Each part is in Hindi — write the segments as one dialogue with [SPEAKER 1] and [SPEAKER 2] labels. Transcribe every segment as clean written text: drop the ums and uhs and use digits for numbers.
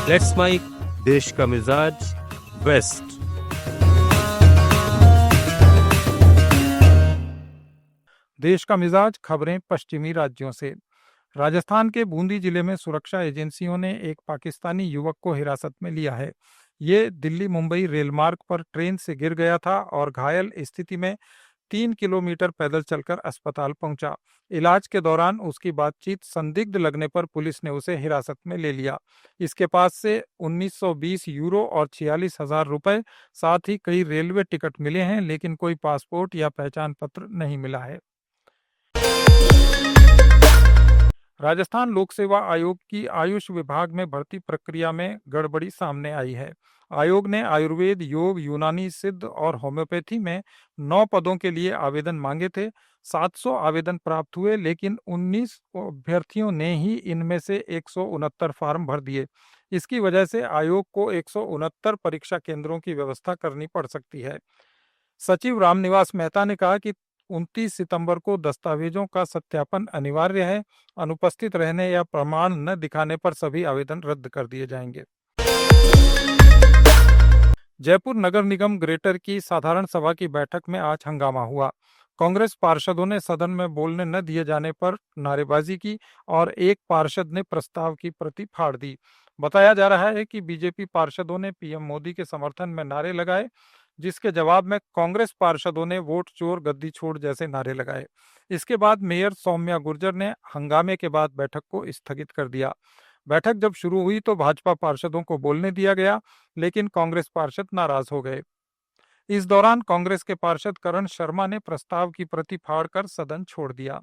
[SPEAKER 1] लेट्स माइक, देश का मिजाज, वेस्ट।
[SPEAKER 2] देश का मिजाज, खबरें पश्चिमी राज्यों से। राजस्थान के बूंदी जिले में सुरक्षा एजेंसियों ने एक पाकिस्तानी युवक को हिरासत में लिया है। ये दिल्ली मुंबई रेलमार्ग पर ट्रेन से गिर गया था और घायल स्थिति में 3 किलोमीटर पैदल चलकर अस्पताल पहुंचा। इलाज के दौरान उसकी बातचीत संदिग्ध लगने पर पुलिस ने उसे हिरासत में ले लिया। इसके पास से 1920 यूरो और 46,000 रुपए, साथ ही कई रेलवे टिकट मिले हैं, लेकिन कोई पासपोर्ट या पहचान पत्र नहीं मिला है। राजस्थान लोक सेवा आयोग की आयुष विभाग में भर्ती प्रक्रिया में गड़बड़ी सामने आई है। आयोग ने आयुर्वेद, योग, यूनानी, सिद्ध और होम्योपैथी में 9 पदों के लिए आवेदन मांगे थे। 700 आवेदन प्राप्त हुए, लेकिन 19 अभ्यर्थियों ने ही इनमें से 169 फार्म भर दिए। इसकी वजह से आयोग को 169 परीक्षा केंद्रों की व्यवस्था करनी पड़ सकती है। सचिव रामनिवास मेहता ने कहा कि 29 सितंबर को दस्तावेजों का सत्यापन अनिवार्य है। अनुपस्थित रहने या प्रमाण न दिखाने पर सभी आवेदन रद्द कर दिए जाएंगे। जयपुर नगर निगम ग्रेटर की साधारण सभा की बैठक में आज हंगामा हुआ। कांग्रेस पार्षदों ने सदन में बोलने न दिए जाने पर नारेबाजी की और एक पार्षद ने प्रस्ताव की प्रति फाड़ दी। बताया जा रहा है कि बीजेपी पार्षदों ने पीएम मोदी के समर्थन में नारे लगाए, जिसके जवाब में कांग्रेस पार्षदों ने वोट चोर गद्दी छोड़ जैसे नारे लगाए। इसके बाद मेयर सौम्या गुर्जर ने हंगामे के बाद बैठक को स्थगित कर दिया। बैठक जब शुरू हुई तो भाजपा पार्षदों को बोलने दिया गया, लेकिन कांग्रेस पार्षद नाराज हो गए। इस दौरान कांग्रेस के पार्षद करण शर्मा ने प्रस्ताव की प्रति फाड़कर सदन छोड़ दिया।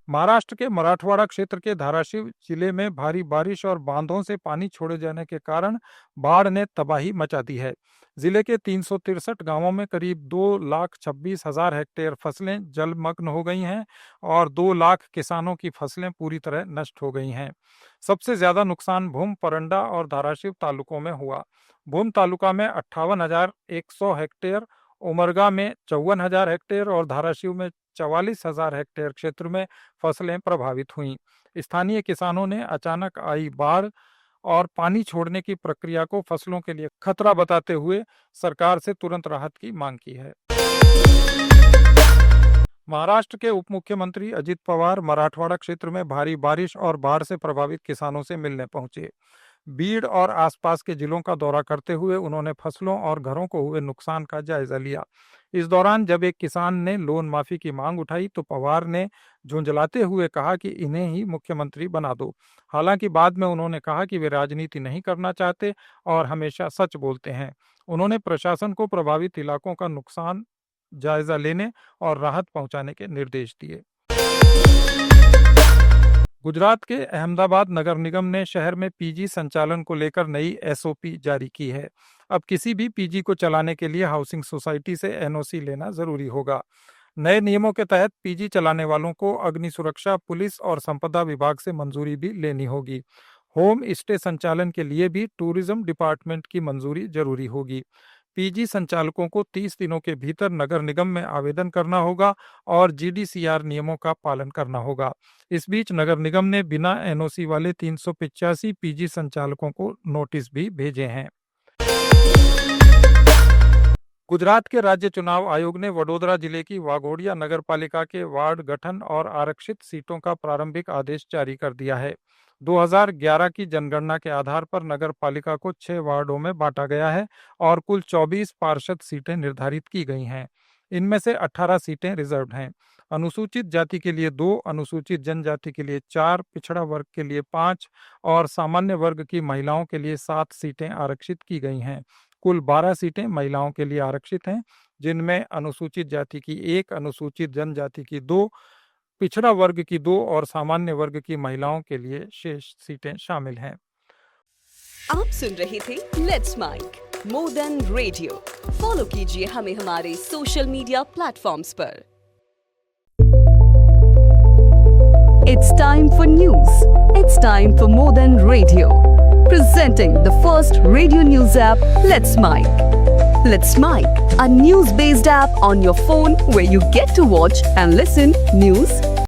[SPEAKER 2] महाराष्ट्र के मराठवाड़ा क्षेत्र के धाराशिव जिले में भारी बारिश और बांधों से पानी छोड़े जाने के कारण बाढ़ ने तबाही मचा दी है। जिले के 363 गांवों में करीब 2,26,000 हेक्टेयर फसलें जलमग्न हो गई हैं और 2 लाख किसानों की फसलें पूरी तरह नष्ट हो गई हैं। सबसे ज्यादा नुकसान भूम, परंडा और धाराशिव तालुकों में हुआ। भूम तालुका में 58,100 हेक्टेयर, उमरगा में 54,000 हेक्टेयर और धाराशिव में 44,000 हेक्टेयर क्षेत्र में फसलें प्रभावित हुईं। स्थानीय किसानों ने अचानक आई बाढ़ और पानी छोड़ने की प्रक्रिया को फसलों के लिए खतरा बताते हुए सरकार से तुरंत राहत की मांग की है। महाराष्ट्र के उप मुख्यमंत्री अजित पवार मराठवाड़ा क्षेत्र में भारी बारिश और बाढ़ से प्रभावित किसानों से मिलने पहुंचे। बीड़ और आसपास के जिलों का दौरा करते हुए उन्होंने फसलों और घरों को हुए नुकसान का जायजा लिया। इस दौरान जब एक किसान ने लोन माफी की मांग उठाई तो पवार ने झुंझलाते हुए कहा कि इन्हें ही मुख्यमंत्री बना दो। हालांकि बाद में उन्होंने कहा कि वे राजनीति नहीं करना चाहते और हमेशा सच बोलते हैं। उन्होंने प्रशासन को प्रभावित इलाकों का नुकसान जायजा लेने और राहत पहुंचाने के निर्देश दिए। गुजरात के अहमदाबाद नगर निगम ने शहर में पीजी संचालन को लेकर नई एसओपी जारी की है। अब किसी भी पीजी को चलाने के लिए हाउसिंग सोसाइटी से एनओसी लेना जरूरी होगा। नए नियमों के तहत पीजी चलाने वालों को अग्नि सुरक्षा, पुलिस और संपदा विभाग से मंजूरी भी लेनी होगी। होम स्टे संचालन के लिए भी टूरिज्म डिपार्टमेंट की मंजूरी जरूरी होगी। पीजी संचालकों को 30 दिनों के भीतर नगर निगम में आवेदन करना होगा और जीडीसीआर नियमों का पालन करना होगा। इस बीच नगर निगम ने बिना एनओसी वाले 385 पीजी संचालकों को नोटिस भी भेजे हैं। गुजरात के राज्य चुनाव आयोग ने वडोदरा जिले की वाघोड़िया नगर पालिका के वार्ड गठन और आरक्षित सीटों का प्रारंभिक आदेश जारी कर दिया है। 2011 की जनगणना के आधार पर नगर पालिका को 6 वार्डों में बांटा गया है और कुल 24 पार्षद सीटें निर्धारित की गई हैं। इनमें से 18 सीटें रिजर्व्ड हैं। अनुसूचित जाति के लिए 2, अनुसूचित जनजाति के लिए 4, पिछड़ा वर्ग के लिए 5 और सामान्य वर्ग की महिलाओं के लिए 7 सीटें आरक्षित की गई हैं। कुल 12 सीटें महिलाओं के लिए आरक्षित हैं, जिनमें अनुसूचित जाति की 1, अनुसूचित जनजाति की 2, पिछड़ा वर्ग की 2 और सामान्य वर्ग की महिलाओं के लिए शेष सीटें शामिल हैं।
[SPEAKER 3] आप सुन रहे थे let's mike more than radio. Follow कीजिए हमें हमारे सोशल मीडिया प्लेटफॉर्म्स पर। It's time for news. It's time for more than radio. Presenting the first radio news app, Let's Mic. Let's Mic, a news-based app on your phone where you get to watch and listen news